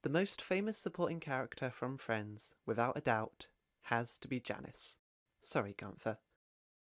The most famous supporting character from Friends, without a doubt, has to be Janice. Sorry, Gunther.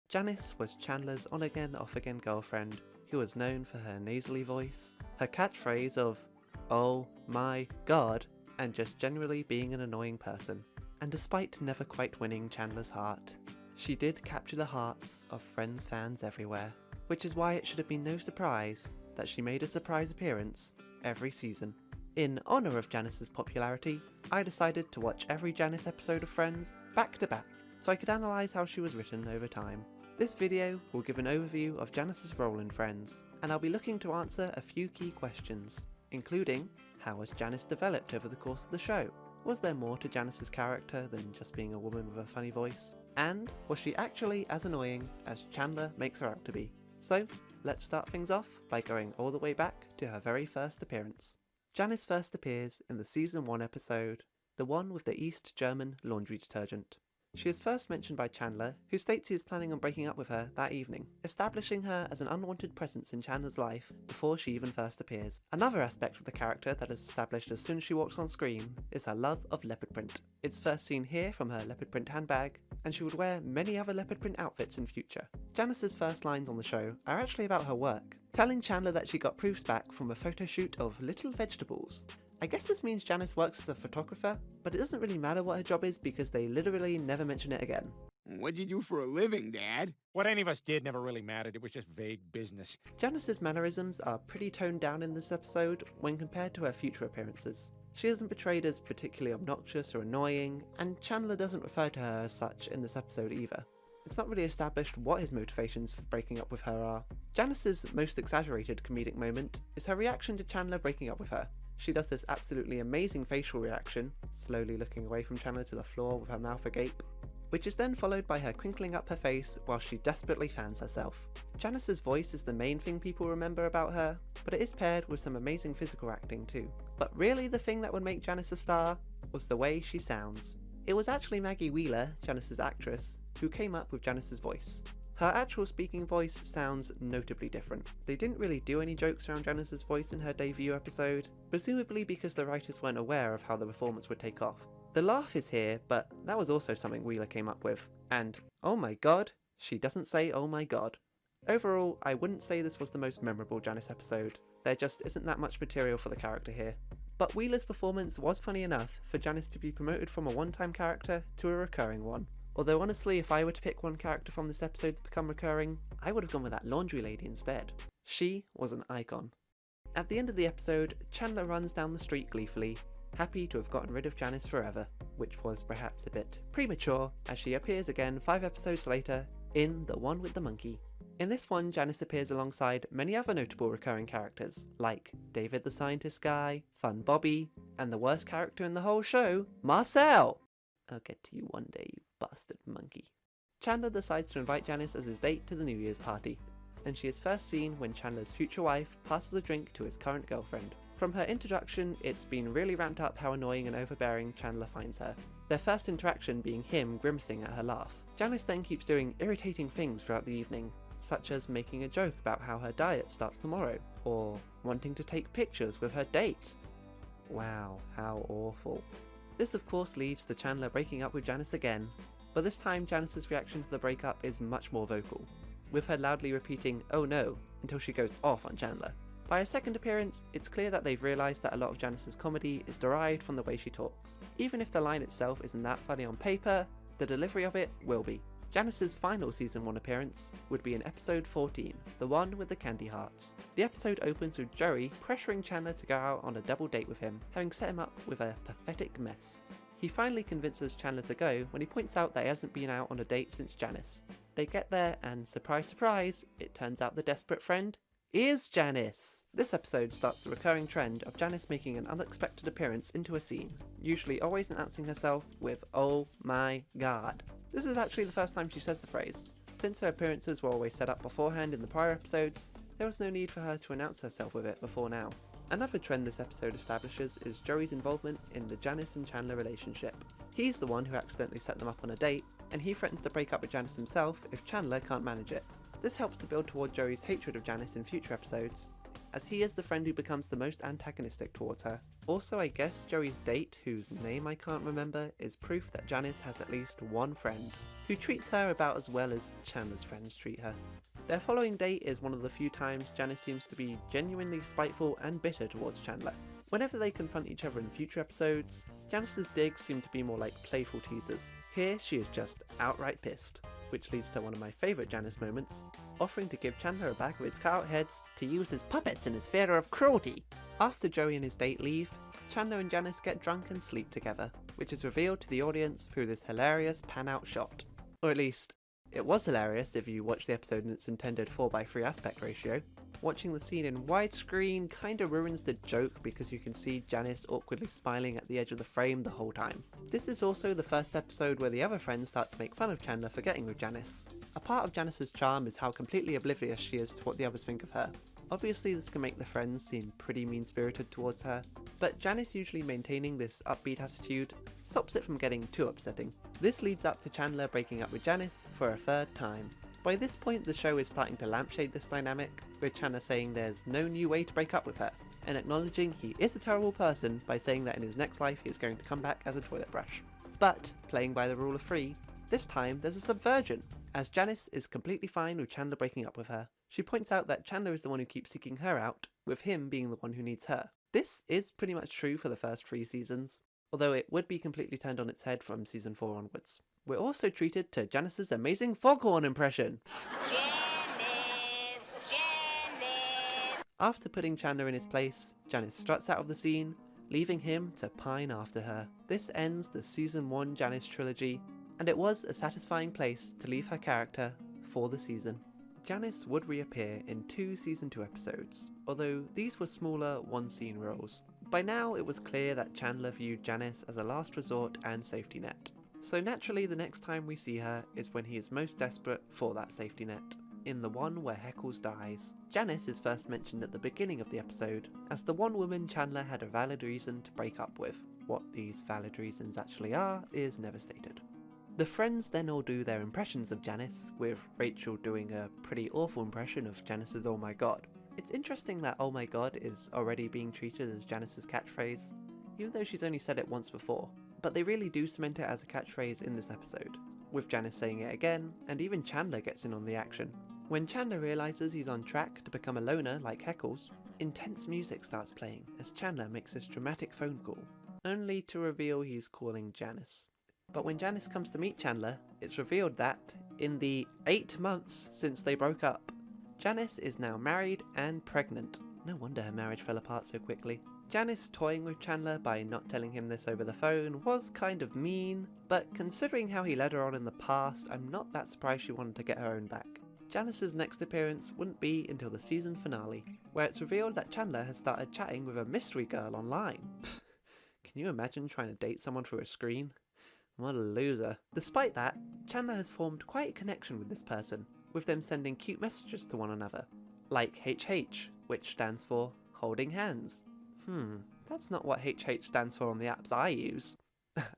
Janice was Chandler's on-again, off-again girlfriend who was known for her nasally voice, her catchphrase of, "Oh my god," and just generally being an annoying person. And despite never quite winning Chandler's heart, she did capture the hearts of Friends fans everywhere, which is why it should have been no surprise that she made a surprise appearance every season. In honour of Janice's popularity, I decided to watch every Janice episode of Friends back to back, so I could analyse how she was written over time. This video will give an overview of Janice's role in Friends, and I'll be looking to answer a few key questions, including how was Janice developed over the course of the show? Was there more to Janice's character than just being a woman with a funny voice? And was she actually as annoying as Chandler makes her out to be? So, let's start things off by going all the way back to her very first appearance. Janice first appears in the Season 1 episode, the one with the East German laundry detergent. She is first mentioned by Chandler, who states he is planning on breaking up with her that evening, establishing her as an unwanted presence in Chandler's life before she even first appears. Another aspect of the character that is established as soon as she walks on screen is her love of leopard print. It's first seen here from her leopard print handbag, and she would wear many other leopard print outfits in future. Janice's first lines on the show are actually about her work, telling Chandler that she got proofs back from a photo shoot of little vegetables. I guess this means Janice works as a photographer, but it doesn't really matter what her job is because they literally never mention it again. What'd you do for a living, Dad? What any of us did never really mattered, it was just vague business. Janice's mannerisms are pretty toned down in this episode when compared to her future appearances. She isn't portrayed as particularly obnoxious or annoying, and Chandler doesn't refer to her as such in this episode either. It's not really established what his motivations for breaking up with her are. Janice's most exaggerated comedic moment is her reaction to Chandler breaking up with her. She does this absolutely amazing facial reaction, slowly looking away from Chandler to the floor with her mouth agape, which is then followed by her crinkling up her face while she desperately fans herself. Janice's voice is the main thing people remember about her, but it is paired with some amazing physical acting too. But really the thing that would make Janice a star was the way she sounds. It was actually Maggie Wheeler, Janice's actress, who came up with Janice's voice. Her actual speaking voice sounds notably different. They didn't really do any jokes around Janice's voice in her debut episode, presumably because the writers weren't aware of how the performance would take off. The laugh is here, but that was also something Wheeler came up with. And, oh my god, she doesn't say oh my god. Overall, I wouldn't say this was the most memorable Janice episode. There just isn't that much material for the character here. But Wheeler's performance was funny enough for Janice to be promoted from a one-time character to a recurring one. Although honestly, if I were to pick one character from this episode to become recurring, I would have gone with that laundry lady instead. She was an icon. At the end of the episode, Chandler runs down the street gleefully, happy to have gotten rid of Janice forever, which was perhaps a bit premature as she appears again 5 episodes later in The One with the Monkey. In this one, Janice appears alongside many other notable recurring characters, like David the Scientist Guy, Fun Bobby, and the worst character in the whole show, Marcel! I'll get to you one day, you bastard monkey. Chandler decides to invite Janice as his date to the New Year's party, and she is first seen when Chandler's future wife passes a drink to his current girlfriend. From her introduction, it's been really ramped up how annoying and overbearing Chandler finds her, their first interaction being him grimacing at her laugh. Janice then keeps doing irritating things throughout the evening, such as making a joke about how her diet starts tomorrow, or wanting to take pictures with her date. Wow, how awful. This of course leads to Chandler breaking up with Janice again, but this time Janice's reaction to the breakup is much more vocal, with her loudly repeating "oh no" until she goes off on Chandler. By her second appearance, it's clear that they've realised that a lot of Janice's comedy is derived from the way she talks. Even if the line itself isn't that funny on paper, the delivery of it will be. Janice's final Season 1 appearance would be in episode 14, the one with the candy hearts. The episode opens with Joey pressuring Chandler to go out on a double date with him, having set him up with a pathetic mess. He finally convinces Chandler to go when he points out that he hasn't been out on a date since Janice. They get there and surprise surprise, it turns out the desperate friend is Janice! This episode starts the recurring trend of Janice making an unexpected appearance into a scene, usually always announcing herself with "oh my god." This is actually the first time she says the phrase. Since her appearances were always set up beforehand in the prior episodes, there was no need for her to announce herself with it before now. Another trend this episode establishes is Joey's involvement in the Janice and Chandler relationship. He's the one who accidentally set them up on a date, and he threatens to break up with Janice himself if Chandler can't manage it. This helps to build toward Joey's hatred of Janice in future episodes, as he is the friend who becomes the most antagonistic towards her. Also, I guess Joey's date, whose name I can't remember, is proof that Janice has at least one friend, who treats her about as well as Chandler's friends treat her. Their following date is one of the few times Janice seems to be genuinely spiteful and bitter towards Chandler. Whenever they confront each other in future episodes, Janice's digs seem to be more like playful teasers. Here she is just outright pissed, which leads to one of my favourite Janice moments, offering to give Chandler a bag of his cutout heads to use as puppets in his theatre of cruelty. After Joey and his date leave, Chandler and Janice get drunk and sleep together, which is revealed to the audience through this hilarious pan-out shot. Or at least, it was hilarious if you watch the episode in its intended 4:3 aspect ratio. Watching the scene in widescreen kinda ruins the joke because you can see Janice awkwardly smiling at the edge of the frame the whole time. This is also the first episode where the other friends start to make fun of Chandler for getting with Janice. A part of Janice's charm is how completely oblivious she is to what the others think of her. Obviously this can make the friends seem pretty mean-spirited towards her, but Janice usually maintaining this upbeat attitude stops it from getting too upsetting. This leads up to Chandler breaking up with Janice for a third time. By this point the show is starting to lampshade this dynamic, with Chandler saying there's no new way to break up with her, and acknowledging he is a terrible person by saying that in his next life he is going to come back as a toilet brush. But, playing by the rule of 3, this time there's a subversion, as Janice is completely fine with Chandler breaking up with her. She points out that Chandler is the one who keeps seeking her out, with him being the one who needs her. This is pretty much true for the first 3 seasons, although it would be completely turned on its head from season 4 onwards. We're also treated to Janice's amazing foghorn impression. Janice! Janice! After putting Chandler in his place, Janice struts out of the scene, leaving him to pine after her. This ends the season 1 Janice trilogy, and it was a satisfying place to leave her character for the season. Janice would reappear in 2 season 2 episodes, although these were smaller one-scene roles. By now it was clear that Chandler viewed Janice as a last resort and safety net. So naturally the next time we see her is when he is most desperate for that safety net, in the one where Heckles dies. Janice is first mentioned at the beginning of the episode as the one woman Chandler had a valid reason to break up with. What these valid reasons actually are is never stated. The friends then all do their impressions of Janice, with Rachel doing a pretty awful impression of Janice's "oh my god." It's interesting that "oh my god" is already being treated as Janice's catchphrase, even though she's only said it once before. But they really do cement it as a catchphrase in this episode, with Janice saying it again, and even Chandler gets in on the action. When Chandler realises he's on track to become a loner like Heckles, intense music starts playing as Chandler makes this dramatic phone call, only to reveal he's calling Janice. But when Janice comes to meet Chandler, it's revealed that, in the 8 months since they broke up, Janice is now married and pregnant. No wonder her marriage fell apart so quickly. Janice toying with Chandler by not telling him this over the phone was kind of mean, but considering how he led her on in the past, I'm not that surprised she wanted to get her own back. Janice's next appearance wouldn't be until the season finale, where it's revealed that Chandler has started chatting with a mystery girl online. Can you imagine trying to date someone through a screen? What a loser. Despite that, Chandler has formed quite a connection with this person, with them sending cute messages to one another, like HH, which stands for holding hands. That's not what HH stands for on the apps I use.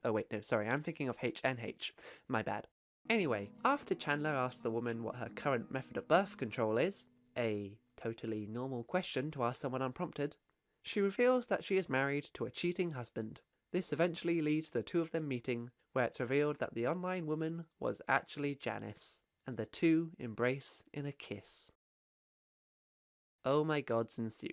Oh wait, no, sorry, I'm thinking of HNH. My bad. Anyway, after Chandler asks the woman what her current method of birth control is, a totally normal question to ask someone unprompted, she reveals that she is married to a cheating husband. This eventually leads to the two of them meeting, where it's revealed that the online woman was actually Janice, and the two embrace in a kiss. Oh my gods ensue.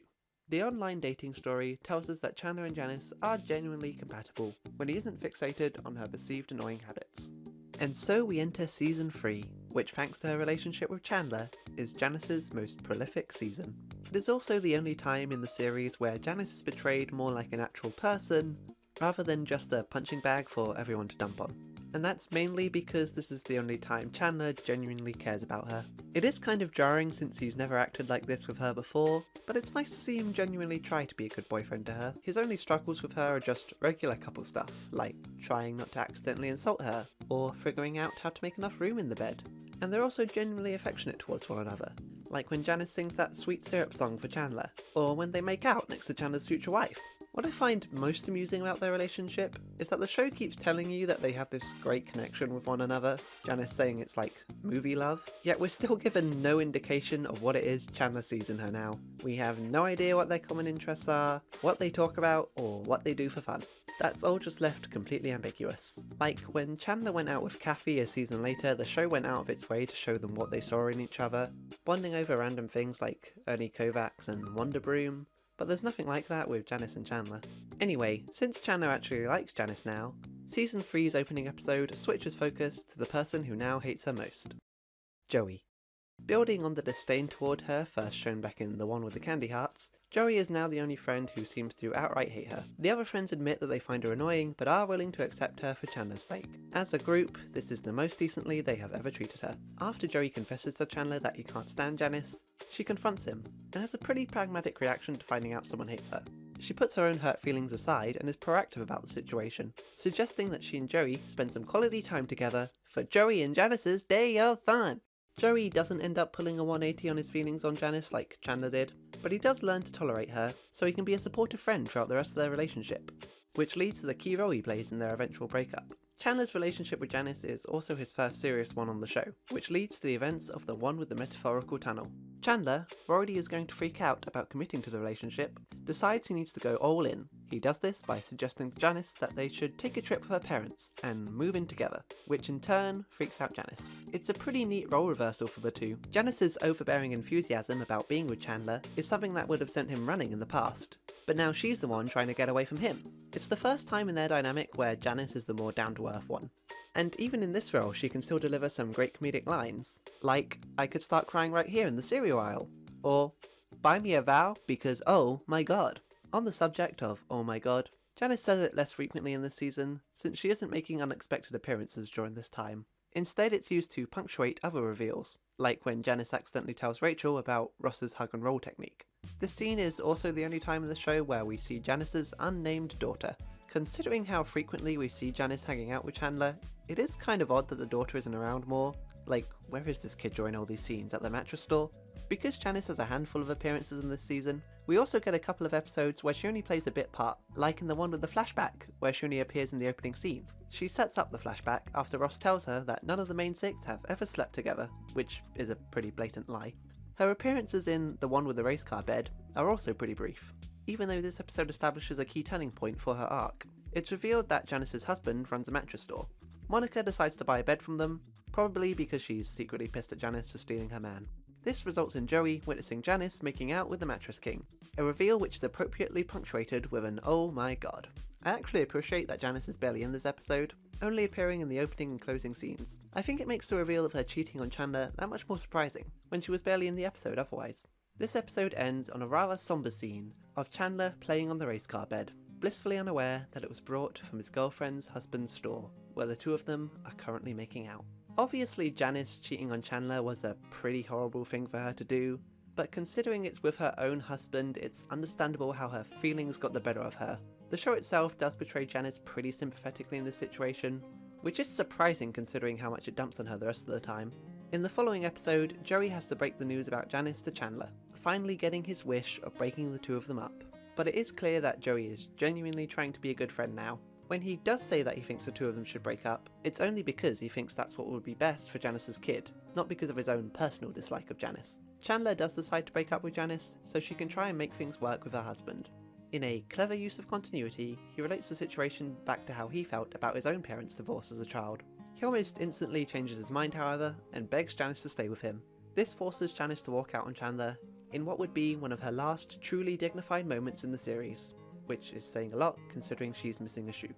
The online dating story tells us that Chandler and Janice are genuinely compatible when he isn't fixated on her perceived annoying habits. And so we enter season 3, which thanks to her relationship with Chandler, is Janice's most prolific season. It is also the only time in the series where Janice is portrayed more like an actual person, rather than just a punching bag for everyone to dump on. And that's mainly because this is the only time Chandler genuinely cares about her. It is kind of jarring since he's never acted like this with her before, but it's nice to see him genuinely try to be a good boyfriend to her. His only struggles with her are just regular couple stuff, like trying not to accidentally insult her, or figuring out how to make enough room in the bed. And they're also genuinely affectionate towards one another, like when Janice sings that sweet syrup song for Chandler, or when they make out next to Chandler's future wife. What I find most amusing about their relationship is that the show keeps telling you that they have this great connection with one another, Janice saying it's like movie love, yet we're still given no indication of what it is Chandler sees in her now. We have no idea what their common interests are, what they talk about, or what they do for fun. That's all just left completely ambiguous. Like, when Chandler went out with Kathy a season later, the show went out of its way to show them what they saw in each other, bonding over random things like Ernie Kovacs and Wonder Broom, but there's nothing like that with Janice and Chandler. Anyway, since Chandler actually likes Janice now, Season 3's opening episode switches focus to the person who now hates her most. Joey. Building on the disdain toward her first shown back in the one with the candy hearts, Joey is now the only friend who seems to outright hate her. The other friends admit that they find her annoying, but are willing to accept her for Chandler's sake. As a group, this is the most decently they have ever treated her. After Joey confesses to Chandler that he can't stand Janice, she confronts him, and has a pretty pragmatic reaction to finding out someone hates her. She puts her own hurt feelings aside and is proactive about the situation, suggesting that she and Joey spend some quality time together for Joey and Janice's day of fun. Joey doesn't end up pulling a 180 on his feelings on Janice like Chandler did, but he does learn to tolerate her so he can be a supportive friend throughout the rest of their relationship, which leads to the key role he plays in their eventual breakup. Chandler's relationship with Janice is also his first serious one on the show, which leads to the events of the one with the metaphorical tunnel. Chandler, worried he is going to freak out about committing to the relationship, decides he needs to go all in. He does this by suggesting to Janice that they should take a trip with her parents and move in together, which in turn freaks out Janice. It's a pretty neat role reversal for the two. Janice's overbearing enthusiasm about being with Chandler is something that would have sent him running in the past, but now she's the one trying to get away from him. It's the first time in their dynamic where Janice is the more down-to-earth one. And even in this role, she can still deliver some great comedic lines, like, "I could start crying right here in the cereal aisle," or, "Buy me a vow because oh my god." On the subject of oh my god, Janice says it less frequently in this season, since she isn't making unexpected appearances during this time. Instead, it's used to punctuate other reveals, like when Janice accidentally tells Rachel about Ross's hug and roll technique. This scene is also the only time in the show where we see Janice's unnamed daughter. Considering how frequently we see Janice hanging out with Chandler, it is kind of odd that the daughter isn't around more. Like, where is this kid during all these scenes? At the mattress store? Because Janice has a handful of appearances in this season, we also get a couple of episodes where she only plays a bit part, like in the one with the flashback, where she only appears in the opening scene. She sets up the flashback after Ross tells her that none of the main six have ever slept together, which is a pretty blatant lie. Her appearances in the one with the race car bed are also pretty brief, even though this episode establishes a key turning point for her arc. It's revealed that Janice's husband runs a mattress store. Monica decides to buy a bed from them, probably because she's secretly pissed at Janice for stealing her man. This results in Joey witnessing Janice making out with the Mattress King, a reveal which is appropriately punctuated with an oh my god. I actually appreciate that Janice is barely in this episode, only appearing in the opening and closing scenes. I think it makes the reveal of her cheating on Chandler that much more surprising, when she was barely in the episode otherwise. This episode ends on a rather somber scene of Chandler playing on the race car bed, blissfully unaware that it was brought from his girlfriend's husband's store, where the two of them are currently making out. Obviously, Janice cheating on Chandler was a pretty horrible thing for her to do, but considering it's with her own husband, it's understandable how her feelings got the better of her. The show itself does portray Janice pretty sympathetically in this situation, which is surprising considering how much it dumps on her the rest of the time. In the following episode, Joey has to break the news about Janice to Chandler, finally getting his wish of breaking the two of them up. But it is clear that Joey is genuinely trying to be a good friend now. When he does say that he thinks the two of them should break up, it's only because he thinks that's what would be best for Janice's kid, not because of his own personal dislike of Janice. Chandler does decide to break up with Janice so she can try and make things work with her husband. In a clever use of continuity, he relates the situation back to how he felt about his own parents' divorce as a child. He almost instantly changes his mind, however, and begs Janice to stay with him. This forces Janice to walk out on Chandler in what would be one of her last truly dignified moments in the series, which is saying a lot considering she's missing a shoe.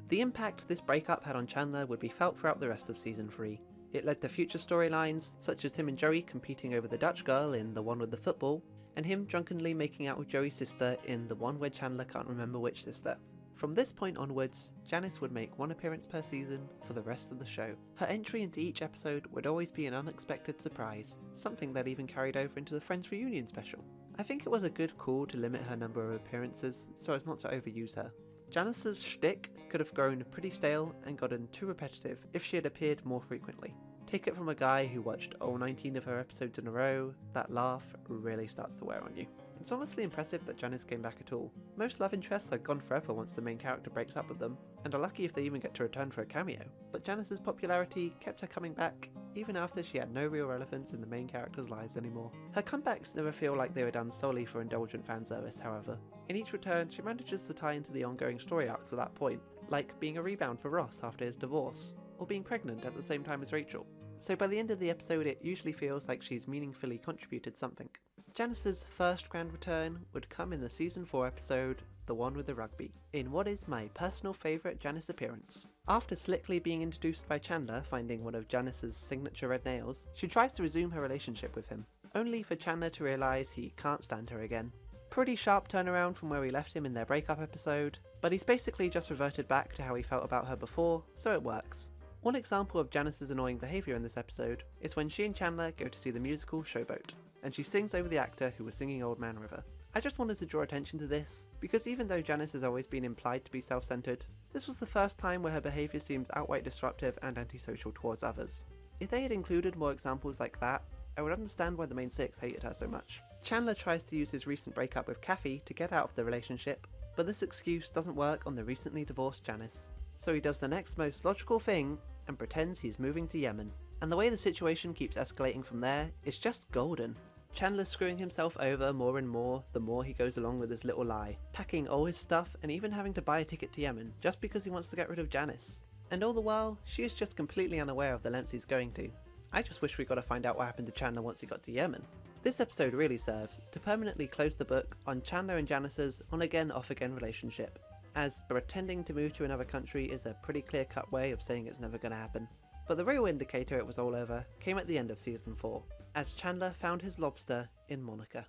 The impact this breakup had on Chandler would be felt throughout the rest of season 3. It led to future storylines, such as him and Joey competing over the Dutch girl in the one with the football, and him drunkenly making out with Joey's sister in the one where Chandler can't remember which sister. From this point onwards, Janice would make one appearance per season for the rest of the show. Her entry into each episode would always be an unexpected surprise, something that even carried over into the Friends reunion special. I think it was a good call to limit her number of appearances so as not to overuse her. Janice's shtick could have grown pretty stale and gotten too repetitive if she had appeared more frequently. Take it from a guy who watched all 19 of her episodes in a row, that laugh really starts to wear on you. It's honestly impressive that Janice came back at all. Most love interests are gone forever once the main character breaks up with them, and are lucky if they even get to return for a cameo. But Janice's popularity kept her coming back, even after she had no real relevance in the main characters' lives anymore. Her comebacks never feel like they were done solely for indulgent fan service, however. In each return, she manages to tie into the ongoing story arcs at that point, like being a rebound for Ross after his divorce, or being pregnant at the same time as Rachel. So by the end of the episode, it usually feels like she's meaningfully contributed something. Janice's first grand return would come in the season 4 episode, the one with the rugby, in what is my personal favourite Janice appearance. After slickly being introduced by Chandler finding one of Janice's signature red nails, she tries to resume her relationship with him, only for Chandler to realise he can't stand her again. Pretty sharp turnaround from where we left him in their breakup episode, but he's basically just reverted back to how he felt about her before, so it works. One example of Janice's annoying behaviour in this episode is when she and Chandler go to see the musical Showboat, and she sings over the actor who was singing Old Man River. I just wanted to draw attention to this, because even though Janice has always been implied to be self-centred, this was the first time where her behaviour seemed outright disruptive and antisocial towards others. If they had included more examples like that, I would understand why the main six hated her so much. Chandler tries to use his recent breakup with Kathy to get out of the relationship, but this excuse doesn't work on the recently divorced Janice. So he does the next most logical thing and pretends he's moving to Yemen. And the way the situation keeps escalating from there is just golden. Chandler screwing himself over more and more the more he goes along with his little lie, packing all his stuff and even having to buy a ticket to Yemen just because he wants to get rid of Janice. And all the while, she is just completely unaware of the lengths he's going to. I just wish we got to find out what happened to Chandler once he got to Yemen. This episode really serves to permanently close the book on Chandler and Janice's on-again off-again relationship, as pretending to move to another country is a pretty clear-cut way of saying it's never going to happen. But the real indicator it was all over came at the end of season 4, as Chandler found his lobster in Monica.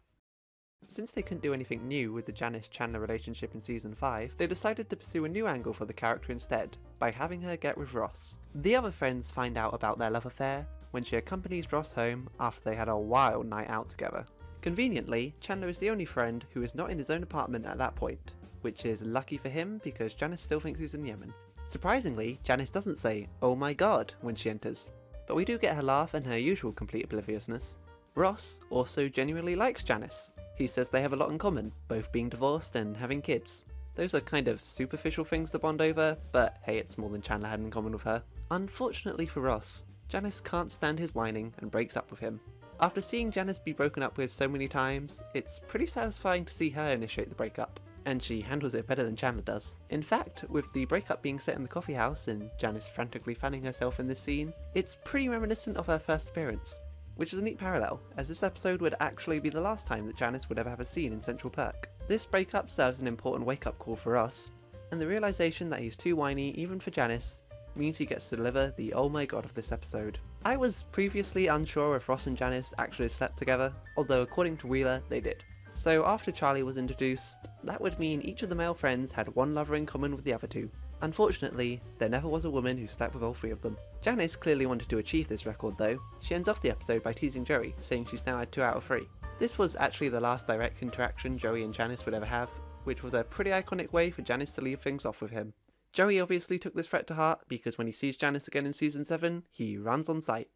Since they couldn't do anything new with the Janice-Chandler relationship in season 5, they decided to pursue a new angle for the character instead, by having her get with Ross. The other friends find out about their love affair when she accompanies Ross home after they had a wild night out together. Conveniently, Chandler is the only friend who is not in his own apartment at that point, which is lucky for him because Janice still thinks he's in Yemen. Surprisingly, Janice doesn't say, "Oh my god," when she enters, but we do get her laugh and her usual complete obliviousness. Ross also genuinely likes Janice. He says they have a lot in common, both being divorced and having kids. Those are kind of superficial things to bond over, but hey, it's more than Chandler had in common with her. Unfortunately for Ross, Janice can't stand his whining and breaks up with him. After seeing Janice be broken up with so many times, it's pretty satisfying to see her initiate the breakup, and she handles it better than Chandler does. In fact, with the breakup being set in the coffee house and Janice frantically fanning herself in this scene, it's pretty reminiscent of her first appearance, which is a neat parallel, as this episode would actually be the last time that Janice would ever have a scene in Central Perk. This breakup serves an important wake-up call for Ross, and the realisation that he's too whiny even for Janice means he gets to deliver the oh my god of this episode. I was previously unsure if Ross and Janice actually slept together, although according to Wheeler, they did. So after Charlie was introduced, that would mean each of the male friends had one lover in common with the other two. Unfortunately, there never was a woman who slept with all three of them. Janice clearly wanted to achieve this record though. She ends off the episode by teasing Joey, saying she's now had 2 out of 3. This was actually the last direct interaction Joey and Janice would ever have, which was a pretty iconic way for Janice to leave things off with him. Joey obviously took this threat to heart because when he sees Janice again in season 7, he runs on sight.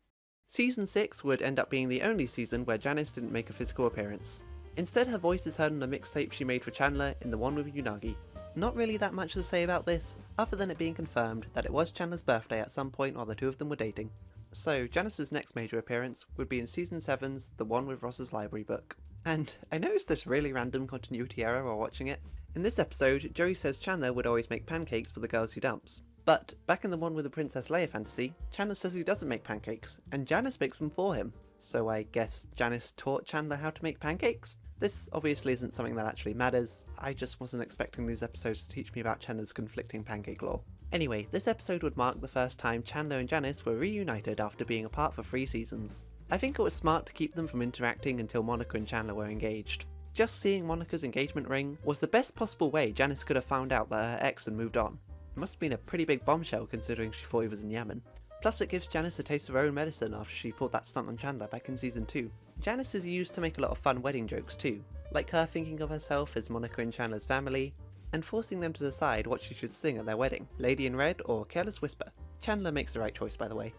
Season 6 would end up being the only season where Janice didn't make a physical appearance. Instead, her voice is heard on a mixtape she made for Chandler in the one with Unagi. Not really that much to say about this, other than it being confirmed that it was Chandler's birthday at some point while the two of them were dating. So Janice's next major appearance would be in season 7's The One with Ross's Library book. And I noticed this really random continuity error while watching it. In this episode, Joey says Chandler would always make pancakes for the girls he dumps. But back in the one with the Princess Leia fantasy, Chandler says he doesn't make pancakes, and Janice makes them for him. So I guess Janice taught Chandler how to make pancakes? This obviously isn't something that actually matters, I just wasn't expecting these episodes to teach me about Chandler's conflicting pancake lore. Anyway, this episode would mark the first time Chandler and Janice were reunited after being apart for 3 seasons. I think it was smart to keep them from interacting until Monica and Chandler were engaged. Just seeing Monica's engagement ring was the best possible way Janice could have found out that her ex had moved on. It must have been a pretty big bombshell considering she thought he was in Yemen. Plus it gives Janice a taste of her own medicine after she pulled that stunt on Chandler back in season 2. Janice is used to make a lot of fun wedding jokes too, like her thinking of herself as Monica and Chandler's family, and forcing them to decide what she should sing at their wedding, Lady in Red or Careless Whisper. Chandler makes the right choice, by the way.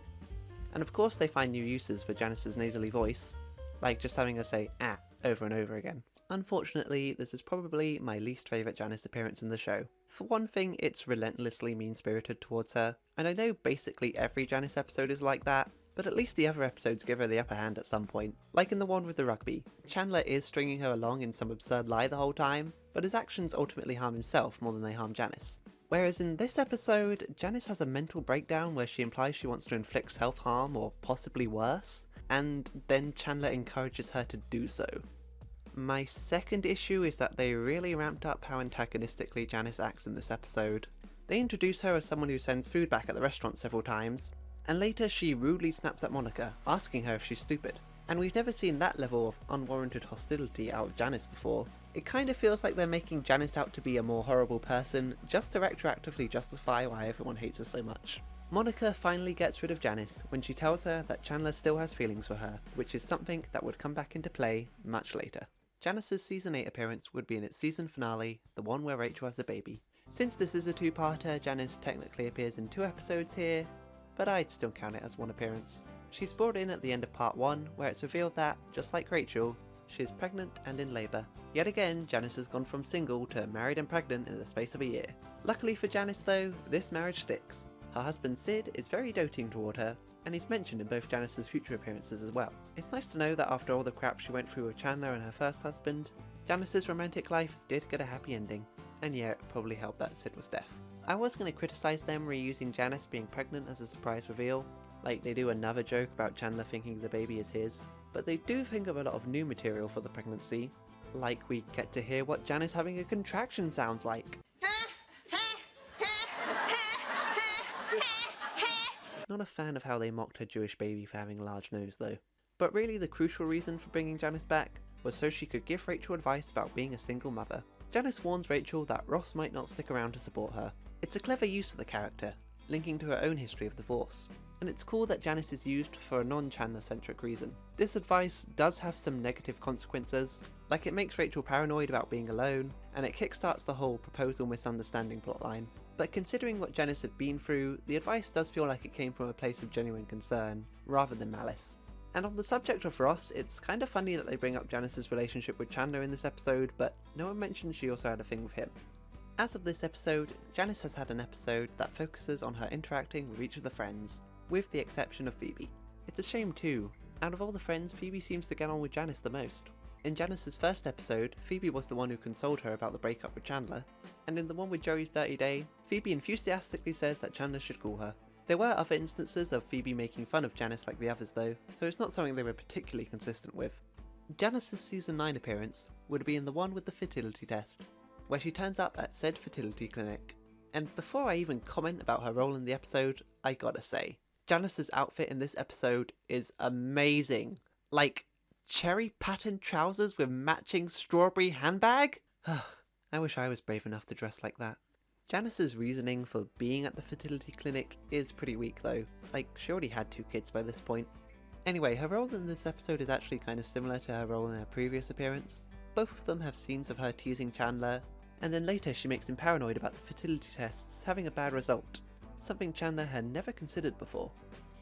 And of course they find new uses for Janice's nasally voice, like just having her say "ah" over and over again. Unfortunately, this is probably my least favourite Janice appearance in the show. For one thing, it's relentlessly mean-spirited towards her, and I know basically every Janice episode is like that, but at least the other episodes give her the upper hand at some point. Like in the one with the rugby, Chandler is stringing her along in some absurd lie the whole time, but his actions ultimately harm himself more than they harm Janice. Whereas in this episode, Janice has a mental breakdown where she implies she wants to inflict self-harm or possibly worse, and then Chandler encourages her to do so. My second issue is that they really ramped up how antagonistically Janice acts in this episode. They introduce her as someone who sends food back at the restaurant several times, and later she rudely snaps at Monica, asking her if she's stupid. And we've never seen that level of unwarranted hostility out of Janice before. It kind of feels like they're making Janice out to be a more horrible person, just to retroactively justify why everyone hates her so much. Monica finally gets rid of Janice when she tells her that Chandler still has feelings for her, which is something that would come back into play much later. Janice's season 8 appearance would be in its season finale, the one where Rachel has a baby. Since this is a two-parter, Janice technically appears in 2 episodes here, but I'd still count it as one appearance. She's brought in at the end of part 1, where it's revealed that, just like Rachel, she is pregnant and in labour. Yet again, Janice has gone from single to married and pregnant in the space of a year. Luckily for Janice though, this marriage sticks. Her husband Sid is very doting toward her, and he's mentioned in both Janice's future appearances as well. It's nice to know that after all the crap she went through with Chandler and her first husband, Janice's romantic life did get a happy ending. And yeah, it probably helped that Sid was deaf. I was going to criticise them reusing Janice being pregnant as a surprise reveal, like they do another joke about Chandler thinking the baby is his, but they do think of a lot of new material for the pregnancy, like we get to hear what Janice having a contraction sounds like. Not a fan of how they mocked her Jewish baby for having a large nose though. But really the crucial reason for bringing Janice back was so she could give Rachel advice about being a single mother. Janice warns Rachel that Ross might not stick around to support her. It's a clever use of the character, linking to her own history of divorce. And it's cool that Janice is used for a non-Chandler centric reason. This advice does have some negative consequences, like it makes Rachel paranoid about being alone, and it kickstarts the whole proposal misunderstanding plotline. But considering what Janice had been through, the advice does feel like it came from a place of genuine concern, rather than malice. And on the subject of Ross, it's kind of funny that they bring up Janice's relationship with Chandler in this episode, but no one mentions she also had a thing with him. As of this episode, Janice has had an episode that focuses on her interacting with each of the friends, with the exception of Phoebe. It's a shame too. Out of all the friends, Phoebe seems to get on with Janice the most. In Janice's first episode, Phoebe was the one who consoled her about the breakup with Chandler, and in the one with Joey's dirty day, Phoebe enthusiastically says that Chandler should call her. There were other instances of Phoebe making fun of Janice like the others though, so it's not something they were particularly consistent with. Janice's season 9 appearance would be in the one with the fertility test, where she turns up at said fertility clinic. And before I even comment about her role in the episode, I gotta say, Janice's outfit in this episode is amazing. Like, cherry patterned trousers with matching strawberry handbag? I wish I was brave enough to dress like that. Janice's reasoning for being at the fertility clinic is pretty weak though, like she already had 2 kids by this point. Anyway, her role in this episode is actually kind of similar to her role in her previous appearance. Both of them have scenes of her teasing Chandler, and then later she makes him paranoid about the fertility tests having a bad result, something Chandler had never considered before,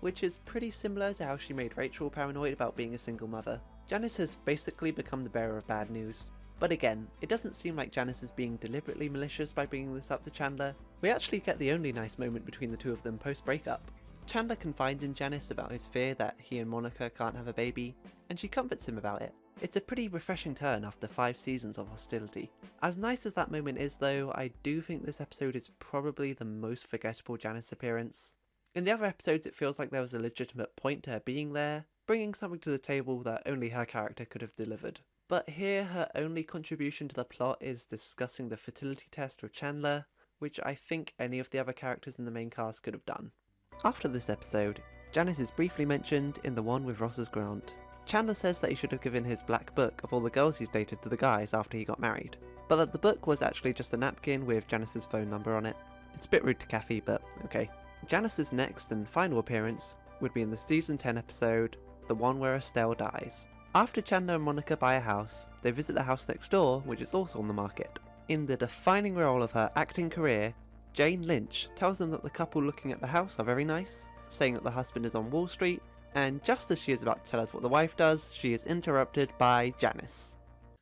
which is pretty similar to how she made Rachel paranoid about being a single mother. Janice has basically become the bearer of bad news. But again, it doesn't seem like Janice is being deliberately malicious by bringing this up to Chandler. We actually get the only nice moment between the two of them post-breakup. Chandler confides in Janice about his fear that he and Monica can't have a baby, and she comforts him about it. It's a pretty refreshing turn after 5 seasons of hostility. As nice as that moment is though, I do think this episode is probably the most forgettable Janice appearance. In the other episodes it feels like there was a legitimate point to her being there, bringing something to the table that only her character could have delivered. But here her only contribution to the plot is discussing the fertility test with Chandler, which I think any of the other characters in the main cast could have done. After this episode, Janice is briefly mentioned in the one with Ross's grant. Chandler says that he should have given his black book of all the girls he's dated to the guys after he got married, but that the book was actually just a napkin with Janice's phone number on it. It's a bit rude to Kathy, but okay. Janice's next and final appearance would be in the season 10 episode, the one where Estelle dies. After Chandler and Monica buy a house, they visit the house next door, which is also on the market. In the defining role of her acting career, Jane Lynch tells them that the couple looking at the house are very nice, saying that the husband is on Wall Street, and just as she is about to tell us what the wife does, she is interrupted by Janice.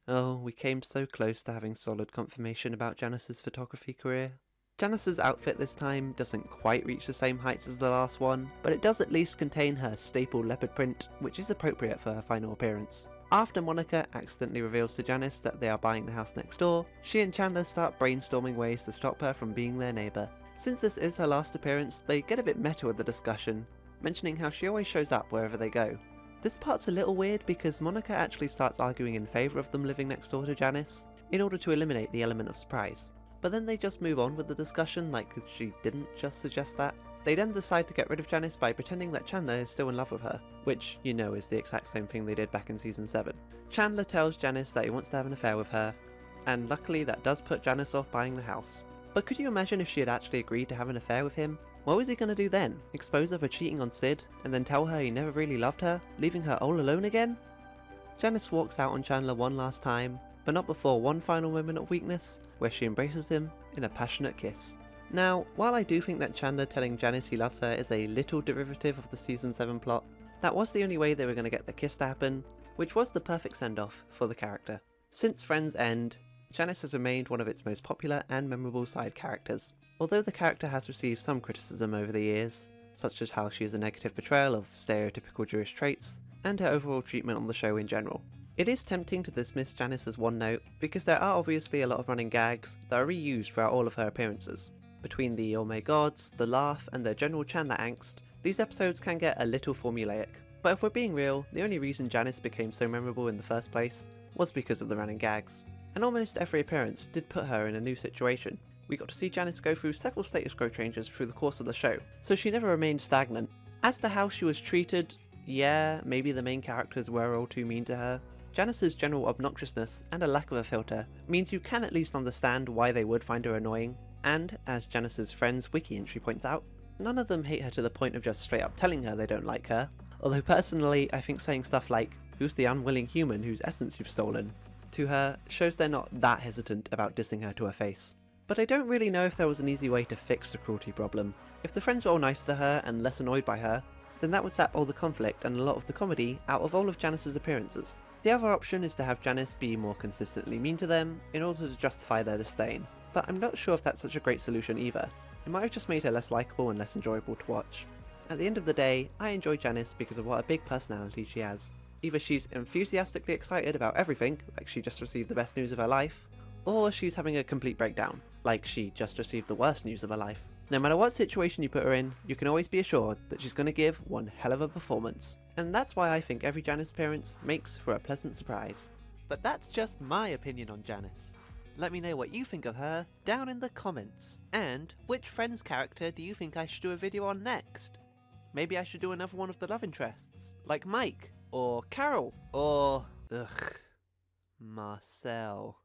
Oh, we came so close to having solid confirmation about Janice's photography career. Janice's outfit this time doesn't quite reach the same heights as the last one, but it does at least contain her staple leopard print, which is appropriate for her final appearance. After Monica accidentally reveals to Janice that they are buying the house next door, she and Chandler start brainstorming ways to stop her from being their neighbour. Since this is her last appearance, they get a bit meta with the discussion, mentioning how she always shows up wherever they go. This part's a little weird because Monica actually starts arguing in favour of them living next door to Janice, in order to eliminate the element of surprise. But then they just move on with the discussion like she didn't just suggest that. They then decide to get rid of Janice by pretending that Chandler is still in love with her, which, you know, is the exact same thing they did back in season 7. Chandler tells Janice that he wants to have an affair with her, and luckily that does put Janice off buying the house. But could you imagine if she had actually agreed to have an affair with him? What was he going to do then? Expose her for cheating on Sid, and then tell her he never really loved her, leaving her all alone again? Janice walks out on Chandler one last time, but not before one final moment of weakness, where she embraces him in a passionate kiss. Now, while I do think that Chandler telling Janice he loves her is a little derivative of the season 7 plot, that was the only way they were going to get the kiss to happen, which was the perfect send-off for the character. Since Friends End, Janice has remained one of its most popular and memorable side characters. Although the character has received some criticism over the years, such as how she is a negative portrayal of stereotypical Jewish traits, and her overall treatment on the show in general. It is tempting to dismiss Janice as one note, because there are obviously a lot of running gags that are reused throughout all of her appearances. Between the oh my gods, the laugh, and the general Chandler angst, these episodes can get a little formulaic. But if we're being real, the only reason Janice became so memorable in the first place was because of the running gags. And almost every appearance did put her in a new situation. We got to see Janice go through several status quo changes through the course of the show, so she never remained stagnant. As to how she was treated, yeah, maybe the main characters were all too mean to her. Janice's general obnoxiousness and a lack of a filter means you can at least understand why they would find her annoying, and, as Janice's friend's wiki entry points out, none of them hate her to the point of just straight up telling her they don't like her, although personally I think saying stuff like, "Who's the unwilling human whose essence you've stolen?" to her shows they're not that hesitant about dissing her to her face. But I don't really know if there was an easy way to fix the cruelty problem. If the friends were all nice to her and less annoyed by her, then that would sap all the conflict and a lot of the comedy out of all of Janice's appearances. The other option is to have Janice be more consistently mean to them in order to justify their disdain, but I'm not sure if that's such a great solution either. It might have just made her less likeable and less enjoyable to watch. At the end of the day, I enjoy Janice because of what a big personality she has. Either she's enthusiastically excited about everything, like she just received the best news of her life, or she's having a complete breakdown, like she just received the worst news of her life. No matter what situation you put her in, you can always be assured that she's going to give one hell of a performance. And that's why I think every Janice appearance makes for a pleasant surprise. But that's just my opinion on Janice. Let me know what you think of her down in the comments. And which Friends character do you think I should do a video on next? Maybe I should do another one of the love interests, like Mike, or Carol, or... Marcel.